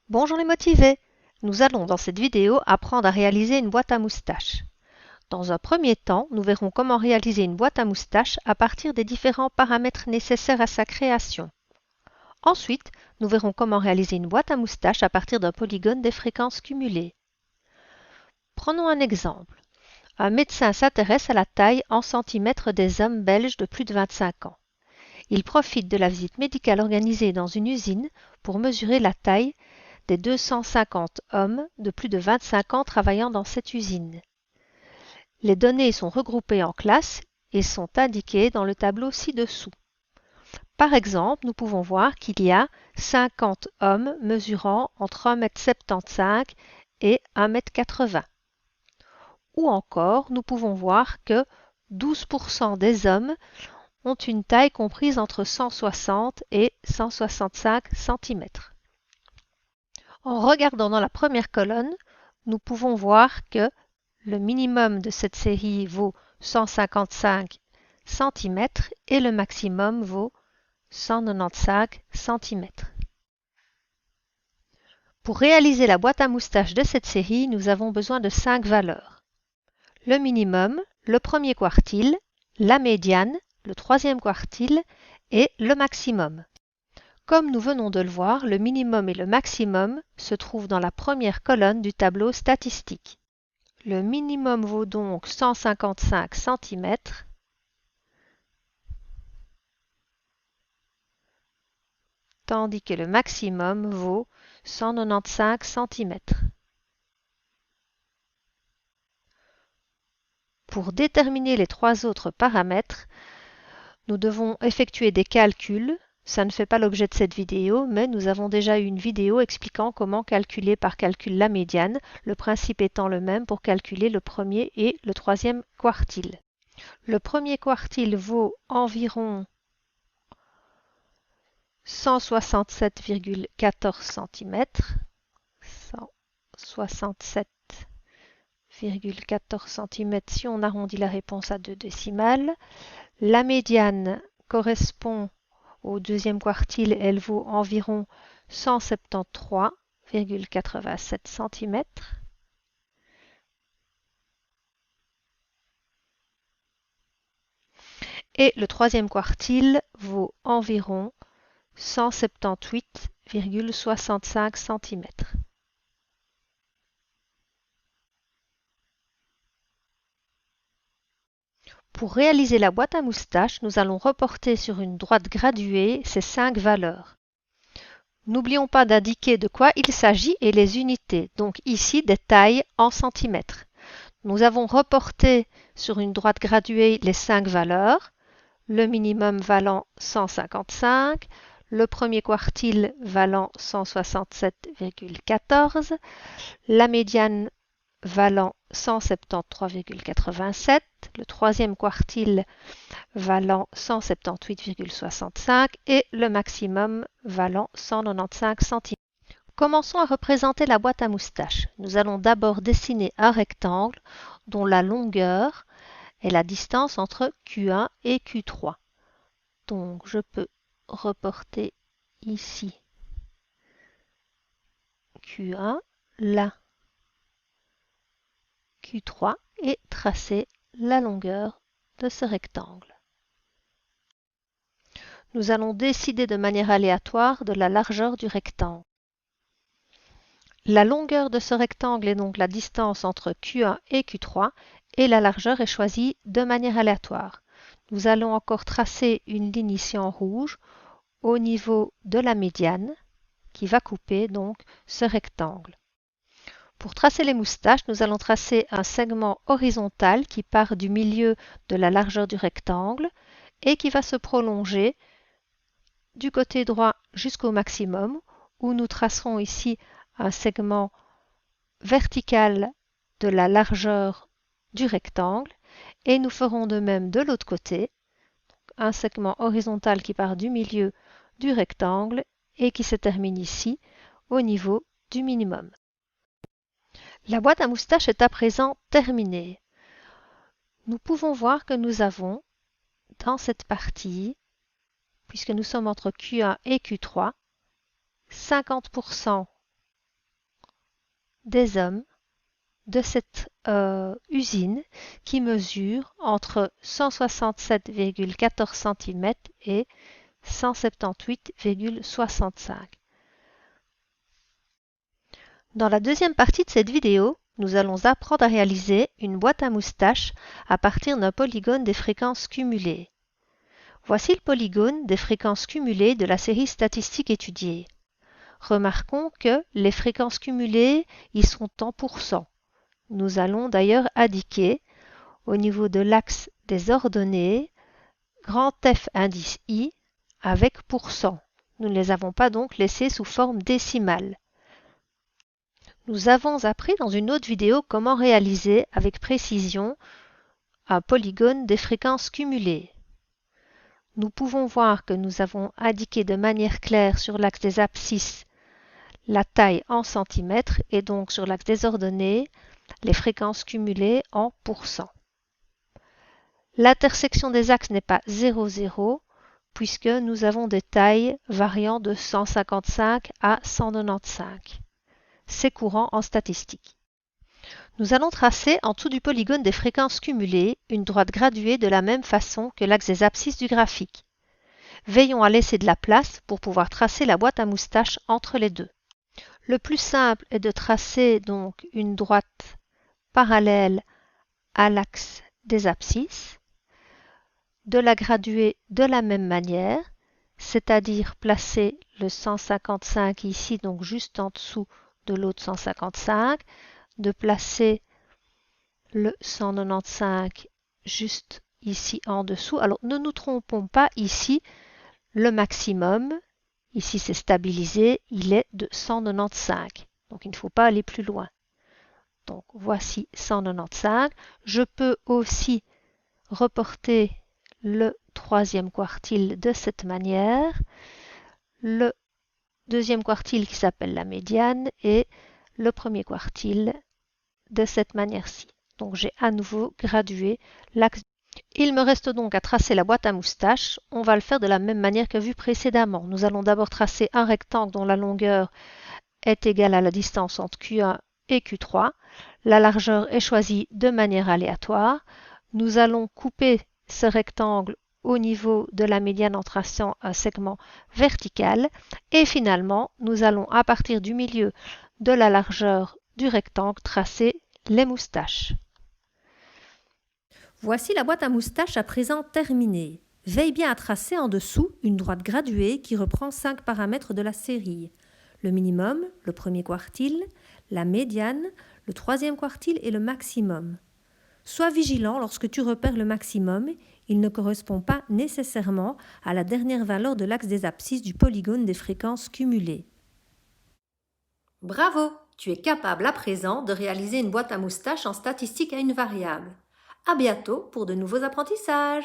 Bonjour les motivés! Nous allons dans cette vidéo apprendre à réaliser une boîte à moustaches. Dans un premier temps, nous verrons comment réaliser une boîte à moustaches à partir des différents paramètres nécessaires à sa création. Ensuite, nous verrons comment réaliser une boîte à moustaches à partir d'un polygone des fréquences cumulées. Prenons un exemple. Un médecin s'intéresse à la taille en centimètres des hommes belges de plus de 25 ans. Il profite de la visite médicale organisée dans une usine pour mesurer la taille des 250 hommes de plus de 25 ans travaillant dans cette usine. Les données sont regroupées en classes et sont indiquées dans le tableau ci-dessous. Par exemple, nous pouvons voir qu'il y a 50 hommes mesurant entre 1,75 m et 1,80 m. Ou encore, nous pouvons voir que 12% des hommes ont une taille comprise entre 160 et 165 cm. En regardant dans la première colonne, nous pouvons voir que le minimum de cette série vaut 155 cm et le maximum vaut 195 cm. Pour réaliser la boîte à moustaches de cette série, nous avons besoin de 5 valeurs. Le minimum, le premier quartile, la médiane, le troisième quartile et le maximum. Comme nous venons de le voir, le minimum et le maximum se trouvent dans la première colonne du tableau statistique. Le minimum vaut donc 155 cm tandis que le maximum vaut 195 cm. Pour déterminer les trois autres paramètres, nous devons effectuer des calculs. Ça ne fait pas l'objet de cette vidéo, mais nous avons déjà eu une vidéo expliquant comment calculer par calcul la médiane, le principe étant le même pour calculer le premier et le troisième quartile. Le premier quartile vaut environ 167,14 cm. 167,14 cm si on arrondit la réponse à 2 décimales. La médiane correspond au deuxième quartile, elle vaut environ 173,87 cm. Et le troisième quartile vaut environ 178,65 cm. Pour réaliser la boîte à moustaches, nous allons reporter sur une droite graduée ces 5 valeurs. N'oublions pas d'indiquer de quoi il s'agit et les unités, donc ici des tailles en centimètres. Nous avons reporté sur une droite graduée les 5 valeurs, le minimum valant 155, le premier quartile valant 167,14, la médiane valant 173,87, le troisième quartile valant 178,65 et le maximum valant 195 cm. Commençons à représenter la boîte à moustaches. Nous allons d'abord dessiner un rectangle dont la longueur est la distance entre Q1 et Q3. Donc je peux reporter ici Q1, là Q3 et tracer la longueur de ce rectangle. Nous allons décider de manière aléatoire de la largeur du rectangle. La longueur de ce rectangle est donc la distance entre Q1 et Q3 et la largeur est choisie de manière aléatoire. Nous allons encore tracer une ligne ici en rouge au niveau de la médiane qui va couper donc ce rectangle. Pour tracer les moustaches, nous allons tracer un segment horizontal qui part du milieu de la largeur du rectangle et qui va se prolonger du côté droit jusqu'au maximum, où nous tracerons ici un segment vertical de la largeur du rectangle et nous ferons de même de l'autre côté, un segment horizontal qui part du milieu du rectangle et qui se termine ici au niveau du minimum. La boîte à moustaches est à présent terminée. Nous pouvons voir que nous avons dans cette partie, puisque nous sommes entre Q1 et Q3, 50% des hommes de cette usine qui mesure entre 167,14 cm et 178,65. Dans la deuxième partie de cette vidéo, nous allons apprendre à réaliser une boîte à moustaches à partir d'un polygone des fréquences cumulées. Voici le polygone des fréquences cumulées de la série statistique étudiée. Remarquons que les fréquences cumulées y sont en pourcents. Nous allons d'ailleurs indiquer au niveau de l'axe des ordonnées grand F indice I avec pourcent. Nous ne les avons pas donc laissés sous forme décimale. Nous avons appris dans une autre vidéo comment réaliser avec précision un polygone des fréquences cumulées. Nous pouvons voir que nous avons indiqué de manière claire sur l'axe des abscisses la taille en centimètres et donc sur l'axe des ordonnées les fréquences cumulées en pourcents. L'intersection des axes n'est pas 0, 0 puisque nous avons des tailles variant de 155 à 195. C'est courant en statistique. Nous allons tracer en dessous du polygone des fréquences cumulées une droite graduée de la même façon que l'axe des abscisses du graphique. Veillons à laisser de la place pour pouvoir tracer la boîte à moustaches entre les deux. Le plus simple est de tracer donc une droite parallèle à l'axe des abscisses, de la graduer de la même manière, c'est-à-dire placer le 155 ici, donc juste en dessous de l'autre 155, de placer le 195 juste ici en dessous. Alors ne nous trompons pas ici, le maximum, ici c'est stabilisé, il est de 195. Donc il ne faut pas aller plus loin. Donc voici 195. Je peux aussi reporter le troisième quartile de cette manière. Le deuxième quartile qui s'appelle la médiane et le premier quartile de cette manière-ci. Donc j'ai à nouveau gradué l'axe. Il me reste donc à tracer la boîte à moustaches. On va le faire de la même manière que vu précédemment. Nous allons d'abord tracer un rectangle dont la longueur est égale à la distance entre Q1 et Q3. La largeur est choisie de manière aléatoire. Nous allons couper ce rectangle au niveau de la médiane en traçant un segment vertical. Et finalement, nous allons à partir du milieu de la largeur du rectangle tracer les moustaches. Voici la boîte à moustaches à présent terminée. Veille bien à tracer en dessous une droite graduée qui reprend 5 paramètres de la série. Le minimum, le premier quartile, la médiane, le troisième quartile et le maximum. Sois vigilant lorsque tu repères le maximum, il ne correspond pas nécessairement à la dernière valeur de l'axe des abscisses du polygone des fréquences cumulées. Bravo! Tu es capable à présent de réaliser une boîte à moustaches en statistique à une variable. À bientôt pour de nouveaux apprentissages!